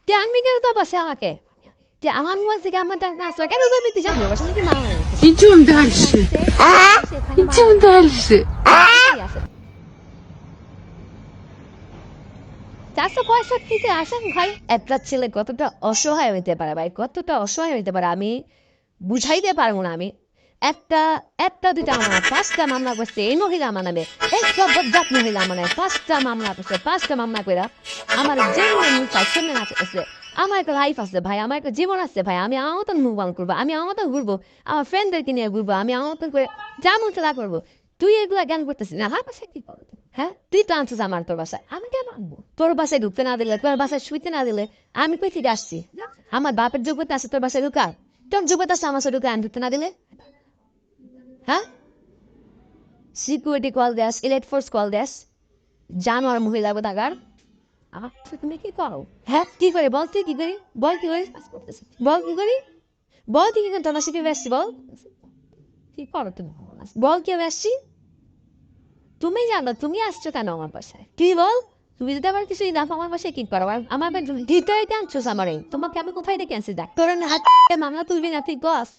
আমি কেন তো বাসে আমাকে আমার মন থেকে আমার নাচ কেন করতে জানো বাসা নাকি মা Идем дальше. Идем дальше. চারশো পঁয়ষট্টিতে আসেন ভাই একটা ছেলে কতটা অসহায় হইতে পারে ভাই কতটা অসহায় হইতে পারে আমি বুঝাইতে পারবো না আমি একটা একটা দুটা মামলা পাঁচটা মামলা করছে এই মহিলা আমার নামে এই সব বজ্জাত মহিলা আমার নামে পাঁচটা মামলা করছে পাঁচটা মামলা করে আমার জীবনে মুখ সামনে আছে আমার একটা লাইফ আছে ভাই আমার একটা জীবন আছে ভাই আমি আমার মতন মুভ অন করবো আমি আমার মতন ঘুরবো আমার ফ্রেন্ডদেরকে নিয়ে ঘুরবো আমি আমার মতন করে যা মন তা করবো তুই এগুলা জ্ঞান করতেছিস না বাসায় কি করবো হ্যাঁ তুই তো আনছিস আমার তোর বাসায় আমি কেন আনবো তোর বাসায় ঢুকতে না দিলে তোর বাসায় শুইতে না দিলে আমি কই থেকে আসছি আমার বাপের যোগ্যতা আছে তোর বাসায় ঢুকার তোর যোগ্যতা আছে আমার সাথে ঢুকে আমি ঢুকতে না দিলে হ্যাঁ সিকিউরিটি কল দেস ইলেট ফোর্স কল দেস জানোয়ার মহিলা কোথাকার তুমি কি করো হ্যাঁ কি করে বল তুই কি করি বল কি করি বল কি করি বল তুই কি করে তোমার সাথে আসছি বল কি করো তুমি বল কি আসছি তুমি জানো তুমি আসছো কেন আমার বাসায় কি বল তুমি যদি আবার কিছু না আমার বাসায় কি করো আমার ভিতরে আনছো আমারে তোমাকে আমি কোথায় ডেকে আনছি দেখ তোর হাতে মামলা তুলবি না তুই গস